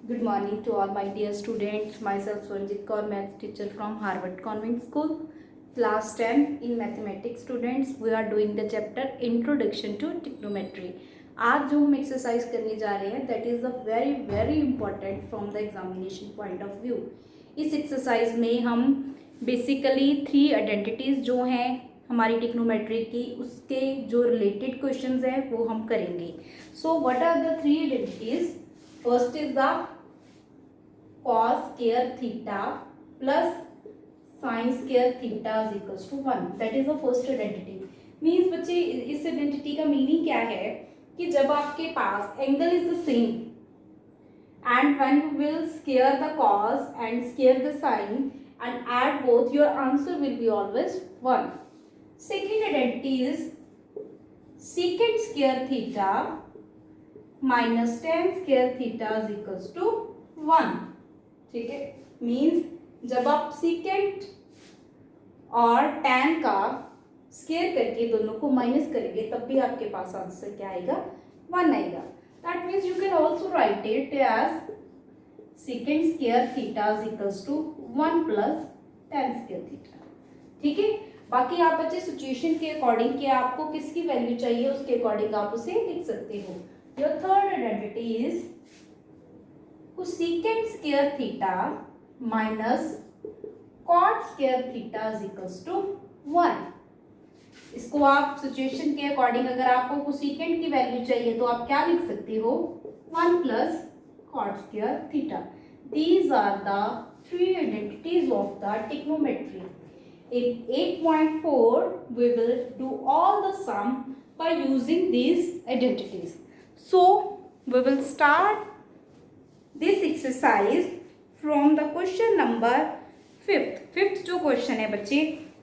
Good morning to all my dear students. Myself Swanjit Kaur, math teacher from Harvard Convent School. Class 10 in mathematics students. We are doing the chapter Introduction to Trigonometry. आज जो हम exercise करने जा रहे हैं that is a very very important from the examination point of view. इस exercise में हम बेसिकली 3 आइडेंटिटीज़ जो हैं हमारी ट्रिग्नोमेट्री की उसके जो रिलेटेड क्वेश्चंस हैं वो हम करेंगे. So what are the 3 identities? First is the cos square theta plus sin square theta is equals to 1. That is the first identity. Means बच्चे इस आइडेंटिटी का मीनिंग क्या है कि जब आपके पास angle is the same and when you will square the cos and square the sin and add both, your answer will be always 1. Second identity is secant square theta minus tan square theta is equals to 1. ठीक है. Means जब आप secant और tan का square करके दोनों को minus करेंगे तब भी आपके पास आंसर क्या आएगा? 1 आएगा. That means you can also write it as secant square theta is equals to 1 plus tan square theta. ठीक है. बाकी आप बच्चे सिचुएशन के अकॉर्डिंग कि आपको किसकी वैल्यू चाहिए उसके अकॉर्डिंग आप उसे लिख सकते हो. Your third identity is cosecant square theta minus cot square theta is equals to 1. इसको आप सिचुएशन के अकॉर्डिंग अगर आपको cosecant की वैल्यू चाहिए तो आप क्या लिख सकते हो? 1 plus cot square theta. These are the 3 identities of the trigonometry. In 8.4 we will do all the sum by using these identities. So we will start this exercise from the question number 5th जो question है बच्चे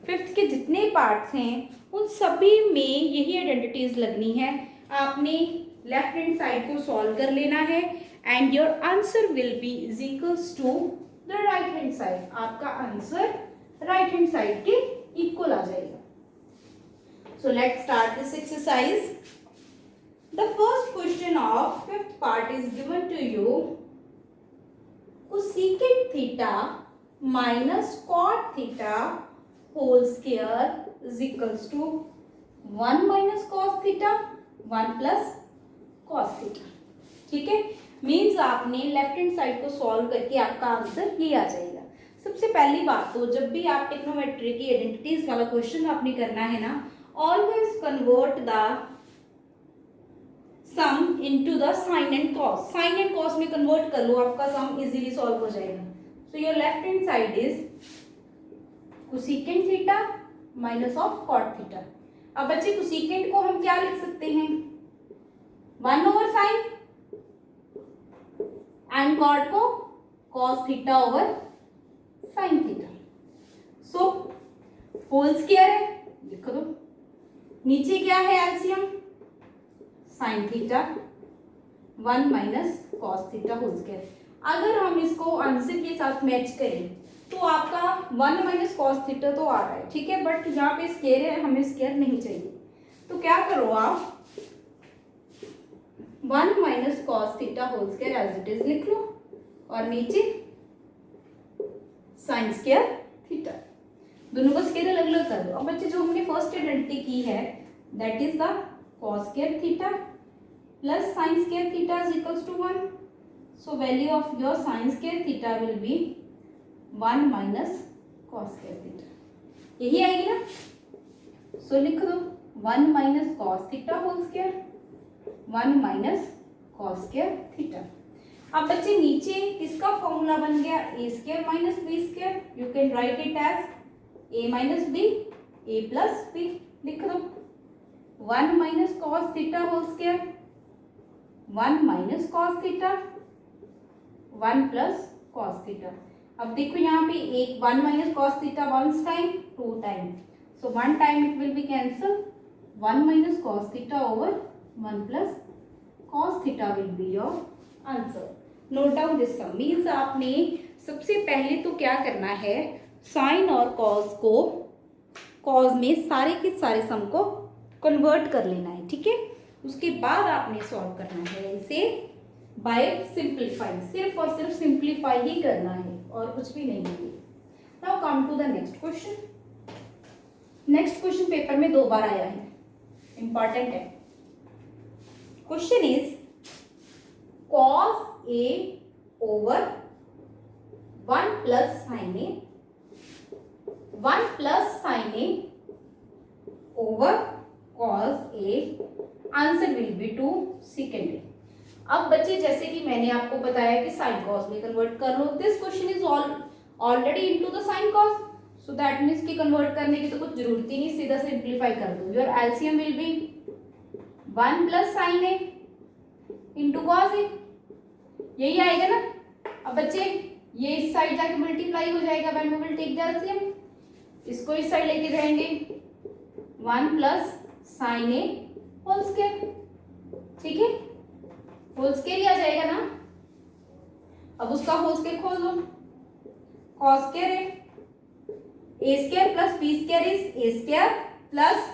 5th के जितने parts हैं उन सभी में यही आइडेंटिटीज लगनी है. आपने लेफ्ट हैंड साइड को सॉल्व कर लेना है and your answer will be is equals to the right hand side. आपका आंसर राइट हैंड साइड के इक्वल आ जाएगा. So let's start this exercise. The first question of 5th part is given to you. Cosecant theta minus cot theta whole square is equals to 1 minus cos theta 1 plus cos theta. ठीक है. Means आपने left hand side को solve करके आपका answer ये आ जाएगा. सबसे पहली बात तो जब भी आप ट्रिग्नोमेट्री की आइडेंटिटीज वाला क्वेश्चन आपने करना है ना, always convert the sum into the sine and cos. Sine and cos में कन्वर्ट कर लो, आपका सम इजीली सॉल्व हो जाएगा. So your left hand side is cosecant theta minus of cot theta. अब बच्चे कोसेकेंट को हम क्या लिख सकते हैं? 1 ओवर साइन एंड कॉट को cos theta over sine theta. So whole square है, लिख दो. नीचे क्या है? LCM sine theta 1 minus cos theta whole square. अगर हम इसको आंसर के साथ मैच करें तो आपका 1 माइनस कॉस थीटा तो आ रहा है. ठीक है. बट यहाँ पे स्क्वायर है, हमें स्क्वायर नहीं चाहिए. तो क्या करो आप 1 minus cos theta whole square as it is लिख लो और नीचे साइन स्क्वायर थीटा. दोनों को स्क्वायर अलग अलग कर दो. अब बच्चे जो हमने फर्स्ट आइडेंटिटी की है that is the cos square theta plus sin square theta is equals to 1. So value of your sin square theta will be 1 minus cos square theta. यही आएगी ना. So लिख दो 1 minus cos theta whole square 1 minus cos square theta. अब बच्चे नीचे किसका formula बन गया? a square minus b square. You can write it as a minus b a plus b. लिख दो 1 minus cos theta whole square 1 minus cos theta 1 plus cos theta. अब देखो यहाँ पे एक 1 minus cos theta once time 2 time. So 1 time it will be cancel. 1 minus cos theta over 1 plus cos theta will be your answer. Note down this sum. Means आपने सबसे पहले तो क्या करना है? साइन और cos को cos में सारे के सारे सम को कन्वर्ट कर लेना है. ठीक है. उसके बाद आपने सॉल्व करना है इसे बाय सिंप्लीफाइंग, सिर्फ और सिर्फ सिंप्लीफाई ही करना है और कुछ भी नहीं है। Now come to the next question. Next question paper में 2 बार आया है, इंपॉर्टेंट है। Question is cos A over 1 plus sine A, 1 plus sine A over cos A, answer will be 2 second A. अब बच्चे जैसे कि मैंने आपको बताया कि साइन कॉस में कन्वर्ट कर लो, this question is already into the sine cos, so that means कि कन्वर्ट करने की तो कुछ जरूरत ही नहीं, सीधा सिंप्लीफाई कर दो। Your LCM will be 1 plus sine A into cos A, यही आएगा ना। अब बच्चे ये इस साइड जाके मल्टीप्लाई हो जाएगा, when we will take the LCM, इसको इस साइड लेके जाएंगे 1 plus sine A whole square, ठीक है, होल स्क्वायर ही आ जाएगा ना। अब उसका होल स्क्वायर खोल दो, कॉस स्क्वायर है A square plus B square is A square plus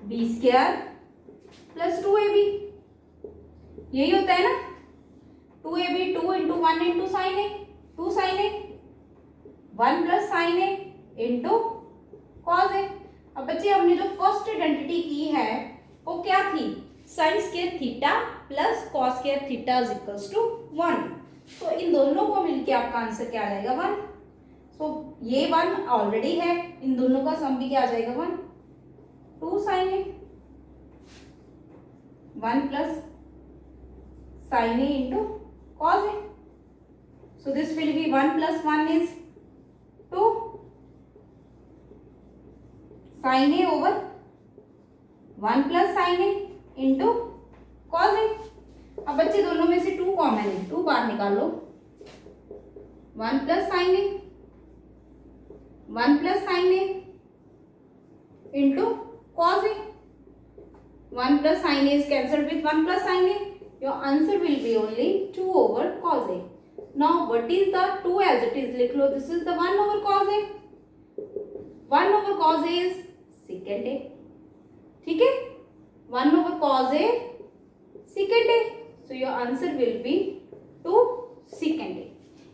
B square plus 2ab, यही होता है ना। 2ab 2 into 1 into sine A, 2 sine A, 1 plus sine A into cos A. अब बच्चे हमने जो फर्स्ट आइडेंटिटी की है वो क्या थी, sine square theta plus cos square theta is equals to 1। तो इन दोनों को मिलके आपका आंसर क्या आ जाएगा 1। सो ये 1 ऑलरेडी है, इन दोनों का सम भी क्या आ जाएगा 1, 2 sine A, 1 plus sine A into cos A. So this will be 1 plus 1 is 2 sine A over 1 plus sine A into cos A. अब बच्चे दोनों में से 2 कॉमन है, 2 बाहर निकाल लो, 1 plus sine A, 1 plus sine A into cos A, 1 plus sine A is cancelled with 1 plus sin a, your answer will be only 2 over cos a. Now what is the 2 as it is, लिख लो, this is the 1 over cos a, 1 over cos a is secant a, ठीक है, 1 over cos a secant a, so your answer will be 2 secant a।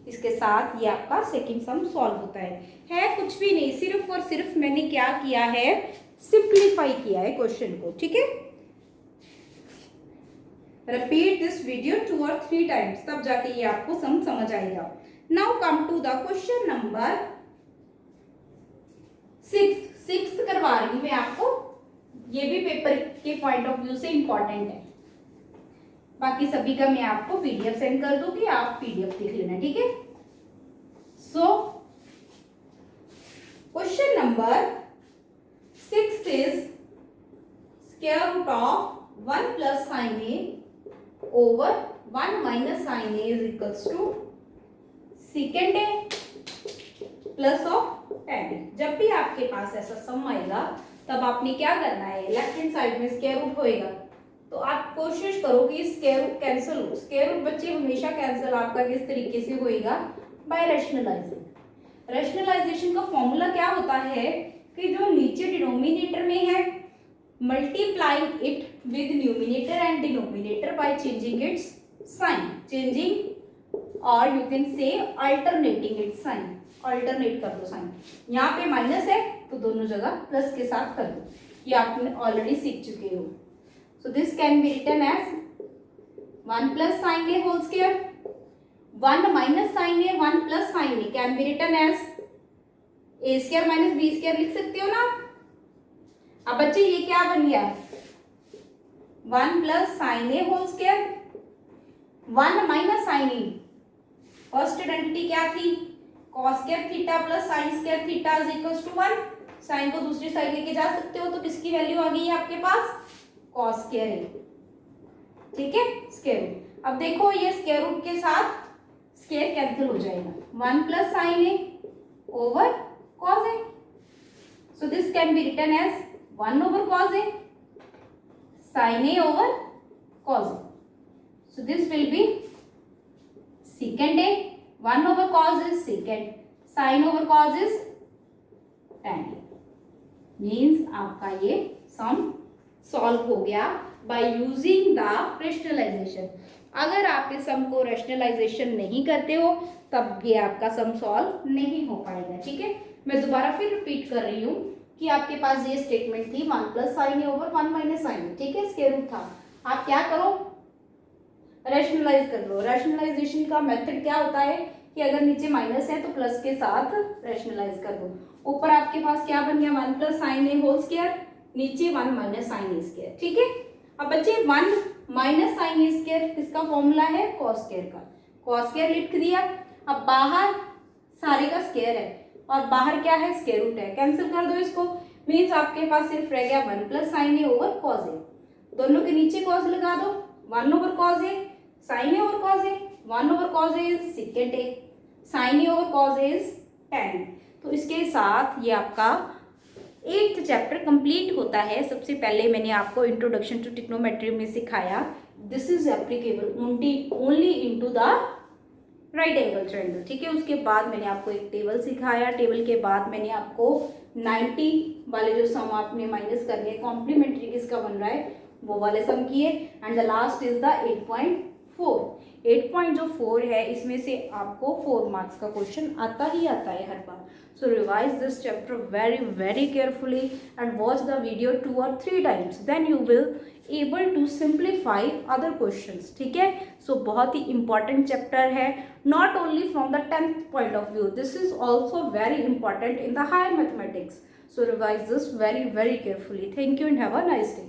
इसके साथ ये आपका second sum solve होता है कुछ भी नहीं, सिर्फ और सिर्फ मैंने क्या किया है, सिंप्लीफाई किया है क्वेश्चन को, ठीक है। Repeat this video 2 or 3 times, तब जाके ये आपको समझ आएगा। Now come to the question number 6 करवा रही हूं मैं आपको, ये भी पेपर के पॉइंट ऑफ व्यू से इंपॉर्टेंट है। बाकी सभी का मैं आपको पीडीएफ सेंड कर दूंगी, आप पीडीएफ देख लेना, ठीक है। So question number 6 is square root of 1 plus sine A over 1 minus sine A is equals to secant A plus of tan A. जब भी आपके पास ऐसा सम आएगा तब आपने क्या करना है, लेफ्ट हैंड साइड में स्क्वायर रूट होएगा तो आप कोशिश करो कि स्क्वायर रूट कैंसिल हो। स्क्वायर रूट बच्चे हमेशा कैंसिल आपका किस तरीके से होएगा, बाय रैशनलाइजिंग। रैशनलाइजेशन का फॉर्मूला क्या होता है कि जो नीचे डिनोमिनेटर में है multiplying it with numerator and denominator by changing its sign, changing और you can say alternating its sign, alternate कर दो साइन। यहाँ पे माइनस है तो दोनों जगह प्लस के साथ कर दो, ये आपने ऑलरेडी सीख चुके हो। So this can be written as 1 plus sin a whole square, 1 minus sin a, 1 plus sin a can be written as a square minus b square, लिख सकते हो ना। अब बच्चे ये क्या बन गया, 1 plus sin a whole square, 1 minus sin a, first identity क्या थी, cos square theta plus sin square theta is equals to 1। Sine को दूसरी साइड लेके जा सकते हो तो किसकी वैल्यू आ गई है आपके पास, cos स्क्वायर है, ठीक है, स्क्वायर रूट। अब देखो ये स्क्वायर रूट के साथ स्क्वायर कैंसिल हो जाएगा, 1 plus sine A over cos A, so this can be written as 1 over cos A sin A over cos A, so this will be secant A, 1 over cos is secant, sin over cos is tan A. Means आपका ये sum solve हो गया by using the rationalization. अगर आप इस सम को rationalisation नहीं करते हो तब ये आपका सम सॉल्व नहीं हो पाएगा, ठीक है। मैं दोबारा फिर रिपीट कर रही हूँ कि आपके पास ये स्टेटमेंट थी 1 plus sine A over 1 minus sine ए, ठीक है, स्क्वायर रूट था। आप क्या करो, रैशनलाइज कर लो। रैशनलाइजेशन का मेथड क्या होता है कि अगर नीचे माइनस है तो प्लस के साथ रैशनलाइज कर दो। ऊपर आपके पास क्या बन गया 1 plus sine A whole square, नीचे 1 माइनस साइन ए स्क्वायर, ठीक है। अब बच्चे 1 माइनस साइन ए स्क्वायर किसका फॉर्मूला है, कॉस स्क्वायर का, कॉस स्क्वायर लिख दिया। अब बाहर सारे का स्क्वायर है और बाहर क्या है, स्क्वायर रूट है, कैंसिल कर दो इसको। मीन्स आपके पास सिर्फ रह गया 1 plus sine A over cos A, दोनों के नीचे कॉस लगा दो, 1 over cos A, sine A over cos A, 1 over cos A is secant A, sine A over cos A is tan। तो इसके साथ ये आपका 8th चैप्टर कंप्लीट होता है। सबसे पहले मैंने आपको इंट्रोडक्शन टू ट्रिग्नोमेट्री में सिखाया this is applicable only into the right angle triangle, ठीक है। उसके बाद मैंने आपको एक टेबल सिखाया, टेबल के बाद मैंने आपको 90 वाले जो सम आपने माइनस करने कॉम्प्लीमेंट्री किसका बन रहा है वो वाले सम किए, and the last is the 8.4। 8.4 है, इसमें से आपको 4 मार्क्स का क्वेश्चन आता ही आता है हर बार। So revise this chapter very very carefully and watch the video 2 or 3 times, then you will able to simplify other questions, ठीक है। सो बहुत ही इंपॉर्टेंट चैप्टर है, not only from the 10th point of view, this is also very important in the higher mathematics. So revise this very very carefully. Thank you and have a nice day.